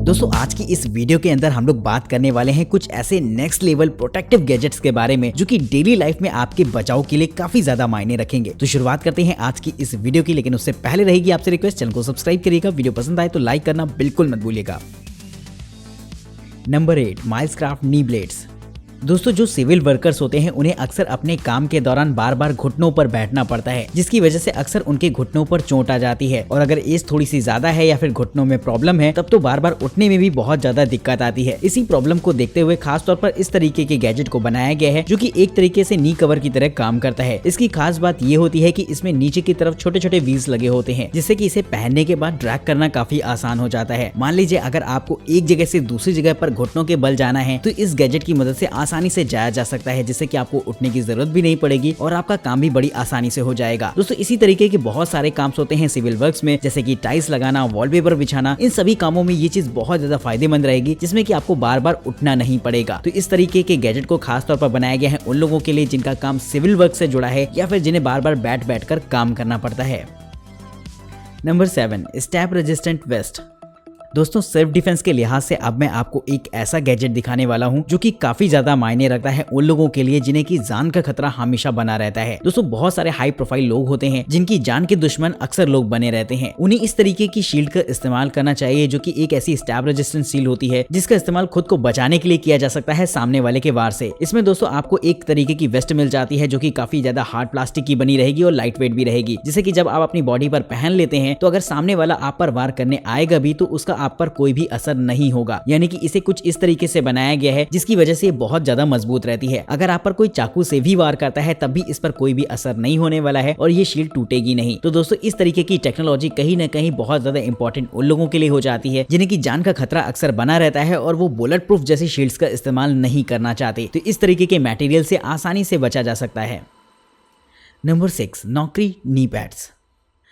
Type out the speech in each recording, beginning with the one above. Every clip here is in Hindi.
दोस्तों आज की इस वीडियो के अंदर हम लोग बात करने वाले हैं कुछ ऐसे नेक्स्ट लेवल प्रोटेक्टिव गैजेट्स के बारे में जो कि डेली लाइफ में आपके बचाव के लिए काफी ज्यादा मायने रखेंगे। तो शुरुआत करते हैं आज की इस वीडियो की, लेकिन उससे पहले रहेगी आपसे रिक्वेस्ट, चैनल को सब्सक्राइब करिएगा, वीडियो पसंद आए तो लाइक करना बिल्कुल मत भूलिएगा। नंबर 8, माइल्सक्राफ्ट नी ब्लेड्स। दोस्तों जो सिविल वर्कर्स होते हैं उन्हें अक्सर अपने काम के दौरान बार बार घुटनों पर बैठना पड़ता है, जिसकी वजह से अक्सर उनके घुटनों पर चोट आ जाती है और अगर एज थोड़ी सी ज्यादा है या फिर घुटनों में प्रॉब्लम है तब तो बार बार उठने में भी बहुत ज्यादा दिक्कत आती है। इसी प्रॉब्लम को देखते हुए खास तौर पर इस तरीके के गैजेट को बनाया गया है जो कि एक तरीके से नी कवर की तरह काम करता है। इसकी खास बात ये होती है कि इसमें नीचे की तरफ छोटे छोटे व्हील्स लगे होते हैं, जिससे कि इसे पहनने के बाद ड्रैग करना काफी आसान हो जाता है। मान लीजिए अगर आपको एक जगह से दूसरी जगह पर घुटनों के बल जाना है तो इस गैजेट की मदद से आसानी से जाया जा सकता है, जिससे कि आपको उठने की जरूरत भी नहीं पड़ेगी और आपका काम भी बड़ी आसानी से हो जाएगा। दोस्तों इसी तरीके के बहुत सारे काम होते हैं सिविल वर्क्स में, जैसे कि टाइल्स लगाना, वॉलपेपर बिछाना। इन सभी कामों में ये चीज बहुत ज्यादा फायदेमंद रहेगी, जिसमें कि आपको बार बार उठना नहीं पड़ेगा। तो इस तरीके के गैजेट को खास तौर पर बनाया गया है उन लोगों के लिए जिनका काम सिविल वर्क से जुड़ा है या फिर जिन्हें बार बार बैठ कर काम करना पड़ता है। Number 7, stab resistant vest. दोस्तों सेल्फ डिफेंस के लिहाज से अब मैं आपको एक ऐसा गैजेट दिखाने वाला हूं जो कि काफी ज्यादा मायने रखता है उन लोगों के लिए जिन्हें की जान का खतरा हमेशा बना रहता है। दोस्तों बहुत सारे हाई प्रोफाइल लोग होते हैं जिनकी जान के दुश्मन अक्सर लोग बने रहते हैं। उन्हें इस तरीके की शील्ड का इस्तेमाल करना चाहिए जो कि एक ऐसी स्टैब रेजिस्टेंट शील्ड होती है जिसका इस्तेमाल खुद को बचाने के लिए किया जा सकता है सामने वाले के वार से। इसमें दोस्तों आपको एक तरीके की वेस्ट मिल जाती है जो कि काफी ज्यादा हार्ड प्लास्टिक की बनी रहेगी और लाइट वेट भी रहेगी, जिससे कि जब आप अपनी बॉडी पर पहन लेते हैं तो अगर सामने वाला आप पर वार करने आएगा भी तो उसका आप पर कोई भी असर नहीं होगा। यानी कि इसे कुछ इस तरीके से बनाया गया है जिसकी वजह से ये बहुत ज्यादा मजबूत रहती है। अगर आप पर कोई चाकू से भी वार करता है तब भी इस पर कोई भी असर नहीं होने वाला है और ये शील्ड टूटेगी नहीं। तो दोस्तों इस तरीके की टेक्नोलॉजी कहीं ना कहीं बहुत ज्यादा इंपॉर्टेंट उन लोगों के लिए हो जाती है जिन्हें की जान का खतरा अक्सर बना रहता है और वो बुलेट प्रूफ जैसी शील्ड्स का इस्तेमाल नहीं करना चाहते। तो इस तरीके के मटेरियल से आसानी से बचा जा सकता है। नंबर 6, नौकरी नी पैड्स।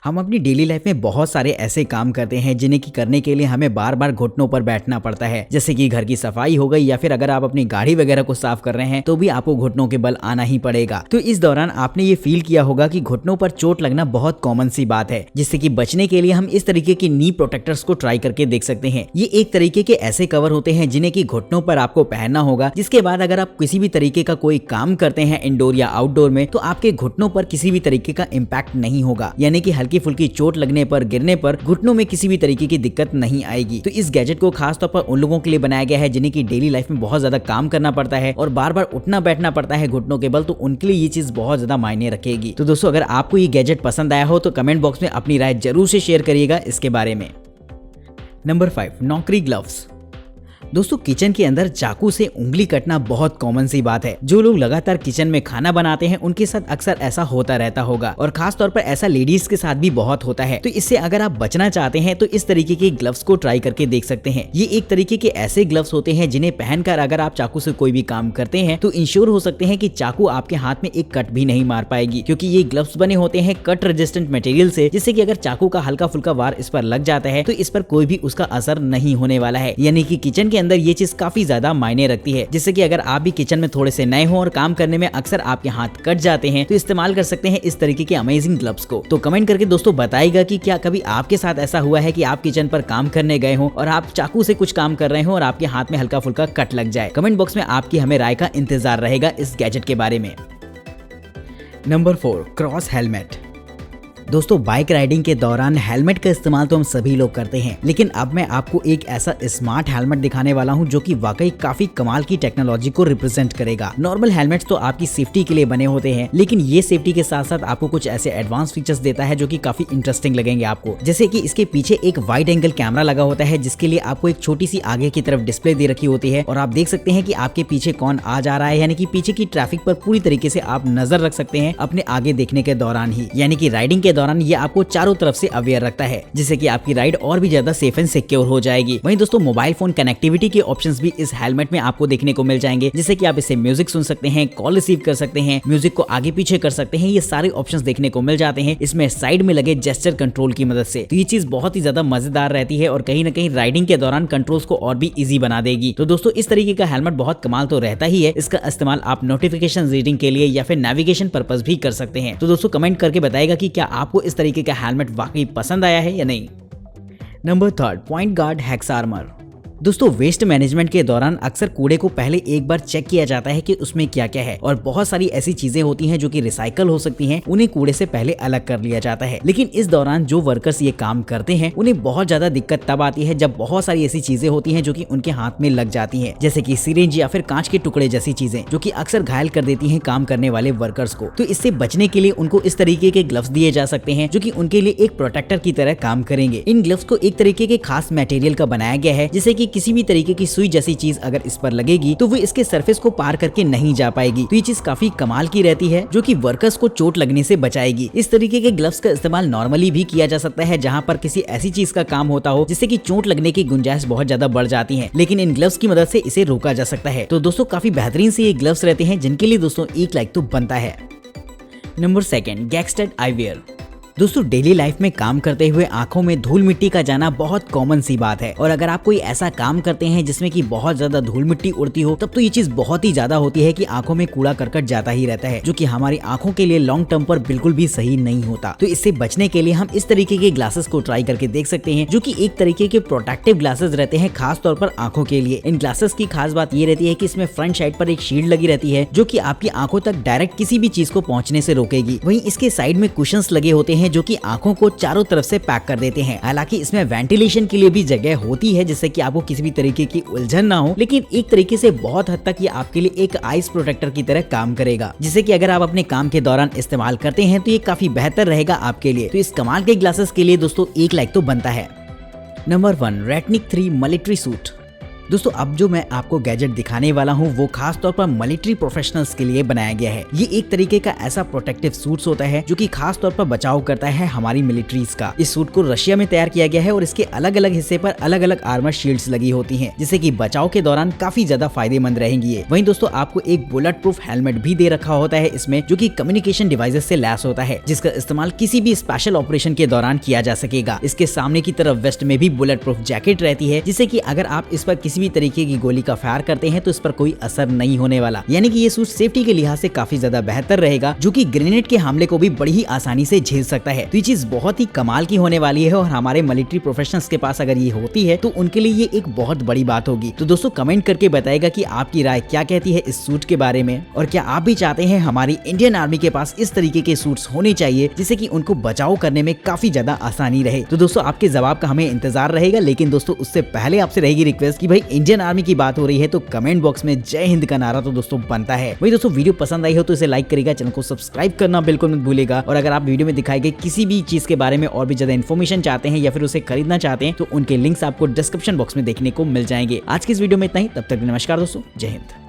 हम अपनी डेली लाइफ में बहुत सारे ऐसे काम करते हैं जिन्हें की करने के लिए हमें बार बार घुटनों पर बैठना पड़ता है, जैसे कि घर की सफाई हो गई या फिर अगर आप अपनी गाड़ी वगैरह को साफ कर रहे हैं तो भी आपको घुटनों के बल आना ही पड़ेगा। तो इस दौरान आपने ये फील किया होगा कि घुटनों पर चोट लगना बहुत कॉमन सी बात है, जिससे कि बचने के लिए हम इस तरीके की नी प्रोटेक्टर्स को ट्राई करके देख सकते हैं। ये एक तरीके के ऐसे कवर होते हैं जिन्हें की घुटनों पर आपको पहनना होगा, जिसके बाद अगर आप किसी भी तरीके का कोई काम करते हैं इंडोर या आउटडोर में तो आपके घुटनों पर किसी भी तरीके का इम्पैक्ट नहीं होगा, यानी कि हल्की फुल्की चोट लगने पर, गिरने पर घुटनों में किसी भी तरीके की दिक्कत नहीं आएगी। तो इस गैजेट को खास तौर पर उन लोगों के लिए बनाया गया है जिन्हें की डेली लाइफ में बहुत ज्यादा काम करना पड़ता है और बार बार उठना बैठना पड़ता है घुटनों के बल, तो उनके लिए ये चीज बहुत ज्यादा मायने रखेगी। तो दोस्तों अगर आपको ये गैजेट पसंद आया हो तो कमेंट बॉक्स में अपनी राय जरूर से शेयर करिएगा इसके बारे में। नंबर 5, नौकरी ग्लव्स। दोस्तों किचन के अंदर चाकू से उंगली कटना बहुत कॉमन सी बात है। जो लोग लगातार किचन में खाना बनाते हैं उनके साथ अक्सर ऐसा होता रहता होगा और खास तौर पर ऐसा लेडीज के साथ भी बहुत होता है। तो इससे अगर आप बचना चाहते हैं तो इस तरीके के ग्लव्स को ट्राई करके देख सकते हैं। ये एक तरीके के ऐसे ग्लव्स होते हैं जिन्हें पहनकर अगर आप चाकू से कोई भी काम करते हैं तो इंश्योर हो सकते हैं कि चाकू आपके हाथ में एक कट भी नहीं मार पाएगी, क्योंकि ये ग्लव्स बने होते हैं कट रेजिस्टेंट मटेरियल से, जिससे कि अगर चाकू का हल्का फुल्का वार इस पर लग जाता है तो इस पर कोई भी उसका असर नहीं होने वाला है। यानी कि किचन के अंदर ये चीज काफी ज्यादा मायने रखती है, जिससे कि अगर आप भी किचन में थोड़े से नए हो और काम करने में अक्सर आपके हाथ कट जाते हैं तो इस्तेमाल कर सकते हैं इस तरीके के अमेजिंग ग्लव्स को। तो कमेंट करके दोस्तों बताइएगा कि क्या कभी आपके साथ ऐसा हुआ है कि आप किचन पर काम करने गए हो और आप चाकू से कुछ काम कर रहे हो और आपके हाथ में हल्का फुल्का कट लग जाए। कमेंट बॉक्स में आपकी हमें राय का इंतजार रहेगा इस गैजेट के बारे में। Number 4, cross helmet. दोस्तों बाइक राइडिंग के दौरान हेलमेट का इस्तेमाल तो हम सभी लोग करते हैं, लेकिन अब मैं आपको एक ऐसा स्मार्ट हेलमेट दिखाने वाला हूं जो कि वाकई काफी कमाल की टेक्नोलॉजी को रिप्रेजेंट करेगा। नॉर्मल हेलमेट्स तो आपकी सेफ्टी के लिए बने होते हैं, लेकिन ये सेफ्टी के साथ साथ आपको कुछ ऐसे एडवांस फीचर्स देता है जो कि काफी इंटरेस्टिंग लगेंगे आपको। जैसे कि इसके पीछे एक वाइड एंगल कैमरा लगा होता है जिसके लिए आपको एक छोटी सी आगे की तरफ डिस्प्ले दे रखी होती है और आप देख सकते हैं कि आपके पीछे कौन आ जा रहा है, यानी कि पीछे की ट्रैफिक पर पूरी तरीके से आप नजर रख सकते हैं अपने आगे देखने के दौरान ही। यानी कि राइडिंग के दौरान ये आपको चारों तरफ से अवेयर रखता है, जिससे कि आपकी राइड और भी ज्यादा सेफ एंड सिक्योर हो जाएगी। वहीं दोस्तों मोबाइल फोन कनेक्टिविटी के ऑप्शंस भी इस हेलमेट में आपको देखने को मिल जाएंगे, जिससे कि आप इससे म्यूजिक सुन सकते हैं, कॉल रिसीव कर सकते हैं, म्यूजिक को आगे पीछे कर सकते हैं। ये सारे ऑप्शंस देखने को मिल जाते हैं इसमें साइड में लगे जेस्चर कंट्रोल की मदद से। तो ये चीज बहुत ही ज्यादा मजेदार रहती है और कहीं ना कहीं राइडिंग के दौरान कंट्रोल्स को और भी इजी बना देगी। तो दोस्तों इस तरीके का हेलमेट बहुत कमाल तो रहता ही है। इसका इस्तेमाल आप नोटिफिकेशन रीडिंग के लिए या फिर नेविगेशन पर्पस भी कर सकते हैं। तो दोस्तों कमेंट करके बताइएगा कि क्या आपको इस तरीके का हेलमेट वाकई पसंद आया है या नहीं। Number 3, point guard hex armour. दोस्तों वेस्ट मैनेजमेंट के दौरान अक्सर कूड़े को पहले एक बार चेक किया जाता है कि उसमें क्या क्या है, और बहुत सारी ऐसी चीजें होती हैं जो कि रिसाइकल हो सकती हैं, उन्हें कूड़े से पहले अलग कर लिया जाता है। लेकिन इस दौरान जो वर्कर्स ये काम करते हैं उन्हें बहुत ज्यादा दिक्कत तब आती है जब बहुत सारी ऐसी चीजें होती हैं जो कि उनके हाथ में लग जाती हैं, जैसे कि सिरिंज या फिर कांच के टुकड़े जैसी चीजें, जो कि अक्सर घायल कर देती हैं काम करने वाले वर्कर्स को। तो इससे बचने के लिए उनको इस तरीके के ग्लव्स दिए जा सकते हैं जो कि उनके लिए एक प्रोटेक्टर की तरह काम करेंगे। इन ग्लव्स को एक तरीके के खास मटेरियल का बनाया गया है जिससे कि किसी भी तरीके की सुई जैसी चीज अगर इस पर लगेगी तो वो इसके सरफेस को पार करके नहीं जा पाएगी। तो ये चीज काफी कमाल की रहती है जो कि वर्कर्स को चोट लगने से बचाएगी। इस तरीके के ग्लव्स का इस्तेमाल नॉर्मली भी किया जा सकता है जहाँ पर किसी ऐसी चीज का काम होता हो जिससे कि चोट लगने की गुंजाइश बहुत ज्यादा बढ़ जाती है, लेकिन इन ग्लव्स की मदद से इसे रोका जा सकता है। तो दोस्तों काफी बेहतरीन से ये ग्लव्स रहते हैं जिनके लिए दोस्तों एक लाइक तो बनता है। नंबर 2, गैक्सटेड आईवेयर। दोस्तों डेली लाइफ में काम करते हुए आंखों में धूल मिट्टी का जाना बहुत कॉमन सी बात है, और अगर आप कोई ऐसा काम करते हैं जिसमें कि बहुत ज्यादा धूल मिट्टी उड़ती हो तब तो ये चीज बहुत ही ज्यादा होती है कि आंखों में कूड़ा करकट जाता ही रहता है, जो कि हमारी आंखों के लिए लॉन्ग टर्म पर बिल्कुल भी सही नहीं होता। तो इससे बचने के लिए हम इस तरीके के ग्लासेस को ट्राई करके देख सकते हैं जो कि एक तरीके के प्रोटेक्टिव ग्लासेस रहते हैं, खास तौर पर आंखों के लिए। इन ग्लासेस की खास बात ये रहती है कि इसमें फ्रंट साइड पर एक शील्ड लगी रहती है जो कि आपकी आंखों तक डायरेक्ट किसी भी चीज को पहुंचने से रोकेगी। वहीं इसके साइड में कुशंस लगे होते हैं जो कि आंखों को चारों तरफ से पैक कर देते हैं। हालांकि इसमें वेंटिलेशन के लिए भी जगह होती है जिससे कि आपको किसी भी तरीके की उलझन ना हो, लेकिन एक तरीके से बहुत हद तक ये आपके लिए एक आइस प्रोटेक्टर की तरह काम करेगा, जिससे कि अगर आप अपने काम के दौरान इस्तेमाल करते हैं तो ये काफी बेहतर रहेगा आपके लिए। तो इस कमाल के ग्लासेस के लिए दोस्तों एक लाइक तो बनता है। Number 1, रेटनिक 3 military suit. दोस्तों अब जो मैं आपको गैजेट दिखाने वाला हूँ वो खास तौर पर मिलिट्री प्रोफेशनल्स के लिए बनाया गया है। ये एक तरीके का ऐसा प्रोटेक्टिव सूट्स होता है जो कि खास तौर पर बचाव करता है हमारी मिलिट्रीज का। इस सूट को रशिया में तैयार किया गया है और इसके अलग अलग हिस्से पर अलग अलग आर्मर शील्ड्स लगी होती हैं, जिससे कि बचाव के दौरान काफी ज्यादा फायदेमंद रहेंगी ये। वहीं दोस्तों आपको एक बुलेट प्रूफ हेलमेट भी दे रखा होता है इसमें, जो कि कम्युनिकेशन डिवाइसेस से लैस होता है, जिसका इस्तेमाल किसी भी स्पेशल ऑपरेशन के दौरान किया जा सकेगा। इसके सामने की तरफ वेस्ट में भी बुलेट प्रूफ जैकेट रहती है, जिससे कि अगर आप इस पर किसी भी तरीके की गोली का फायर करते हैं तो इस पर कोई असर नहीं होने वाला। यानी कि ये सूट सेफ्टी के लिहाज से काफी ज्यादा बेहतर रहेगा, जो कि ग्रेनेड के हमले को भी बड़ी ही आसानी से झेल सकता है। तो ये चीज बहुत ही कमाल की होने वाली है, और हमारे मिलिट्री प्रोफेशनल्स के पास अगर ये होती है तो उनके लिए ये एक बहुत बड़ी बात होगी। तो दोस्तों कमेंट करके बताएगा कि आपकी राय क्या कहती है इस सूट के बारे में, और क्या आप भी चाहते हैं हमारी इंडियन आर्मी के पास इस तरीके के सूट्स होने चाहिए जिससे कि उनको बचाव करने में काफी ज्यादा आसानी रहे। तो दोस्तों आपके जवाब का हमें इंतजार रहेगा, लेकिन दोस्तों उससे पहले आपसे रहेगी रिक्वेस्ट कि भाई इंडियन आर्मी की बात हो रही है तो कमेंट बॉक्स में जय हिंद का नारा तो दोस्तों बनता है। वही दोस्तों वीडियो पसंद आई हो तो इसे लाइक करेगा, चैनल को सब्सक्राइब करना बिल्कुल मत भूलेगा, और अगर आप वीडियो में दिखाई गई किसी भी चीज के बारे में और भी ज्यादा इन्फॉर्मेशन चाहते हैं या फिर उसे खरीदना चाहते हैं तो उनके लिंक्स आपको डिस्क्रिप्शन बॉक्स में देखने को मिल जाएंगे। आज की इस वीडियो में इतना ही, तब तक नमस्कार दोस्तों, जय हिंद।